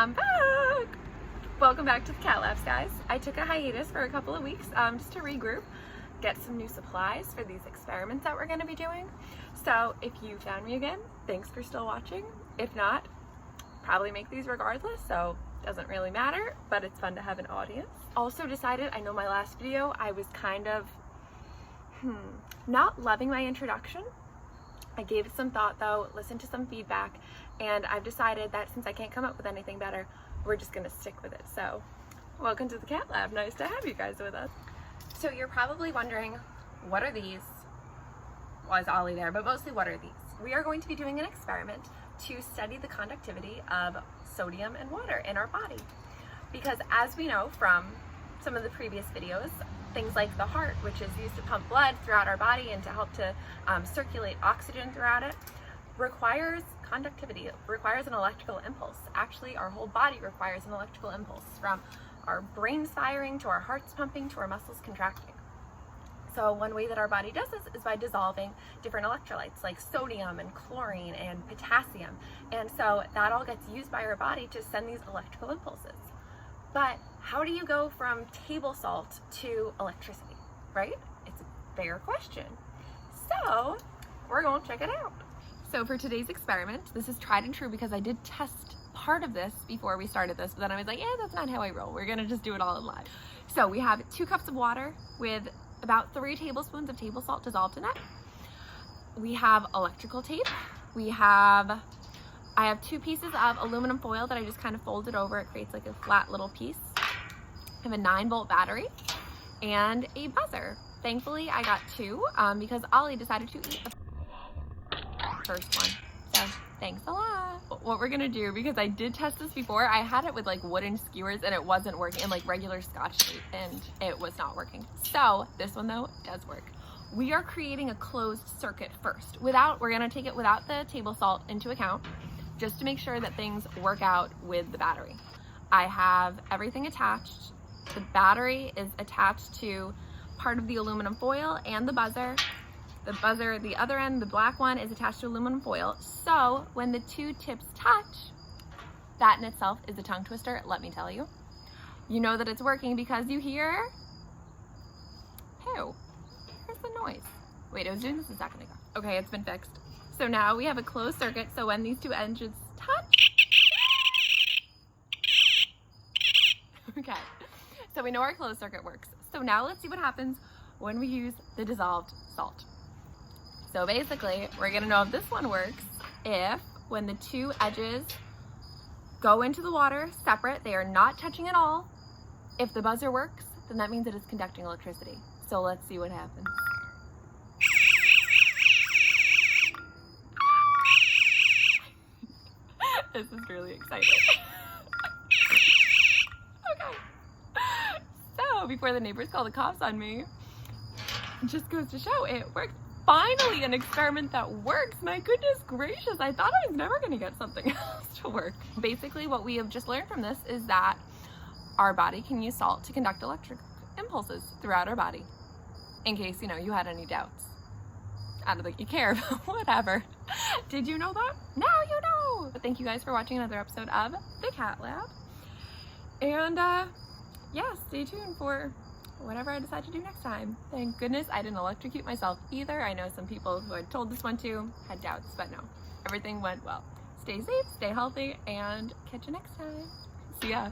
I'm back! Welcome back to the Cat Labs, guys. I took a hiatus for a couple of weeks just to regroup, get some new supplies for these experiments that we're going to be doing. So if you found me again, thanks for still watching. If not, probably make these regardless, so doesn't really matter, but it's fun to have an audience. Also decided, I know my last video, I was kind of not loving my introduction. I gave it some thought though, listened to some feedback, and I've decided that since I can't come up with anything better, we're just gonna stick with it. So, welcome to the Cat Lab. Nice to have you guys with us. So you're probably wondering, what are these? Why is Ollie there? But mostly, what are these? We are going to be doing an experiment to study the conductivity of sodium and water in our body. Because as we know from some of the previous videos, things like the heart, which is used to pump blood throughout our body and to help to circulate oxygen throughout it, requires conductivity, requires an electrical impulse. Actually, our whole body requires an electrical impulse, from our brains firing to our hearts pumping to our muscles contracting. So one way that our body does this is by dissolving different electrolytes like sodium and chlorine and potassium. And so that all gets used by our body to send these electrical impulses. But how do you go from table salt to electricity, right? It's a fair question. So we're going to check it out. So for today's experiment, this is tried and true because I did test part of this before we started this, but then I was like, yeah, that's not how I roll. We're gonna just do it all in live. So we have 2 cups of water with about 3 tablespoons of table salt dissolved in it. We have electrical tape. I have 2 pieces of aluminum foil that I just kind of folded over. It creates like a flat little piece. I have a 9-volt battery and a buzzer. Thankfully, I got 2 because Ollie decided to eat the first one. So thanks a lot. What we're gonna do, because I did test this before, I had it with like wooden skewers and it wasn't working, and like regular Scotch tape, and it was not working. So this one though does work. We are creating a closed circuit first. We're gonna take it without the table salt into account, just to make sure that things work out with the battery. I have everything attached. The battery is attached to part of the aluminum foil and the buzzer. The buzzer, the other end, the black one, is attached to aluminum foil. So when the 2 tips touch, that in itself is a tongue twister, let me tell you. You know that it's working because you hear, ew, here's the noise. Wait, I was doing this a second ago. Okay, it's been fixed. So now we have a closed circuit, so when these 2 engines touch, okay, so we know our closed circuit works. So now let's see what happens when we use the dissolved salt. So basically, we're gonna know if this one works if when the 2 edges go into the water separate, they are not touching at all. If the buzzer works, then that means it is conducting electricity. So let's see what happens. This is really exciting. Okay. So before the neighbors call the cops on me, it just goes to show it works. Finally, an experiment that works. My goodness gracious, I thought I was never going to get something else to work. Basically, what we have just learned from this is that our body can use salt to conduct electric impulses throughout our body. In case, you had any doubts. I don't think you care, but whatever. Did you know that? Now you know! But thank you guys for watching another episode of The Cat Lab. And, yeah, stay tuned for whatever I decide to do next time. Thank goodness I didn't electrocute myself either. I know some people who had told this one to had doubts, but no, everything went well. Stay safe, stay healthy, and catch you next time. See ya.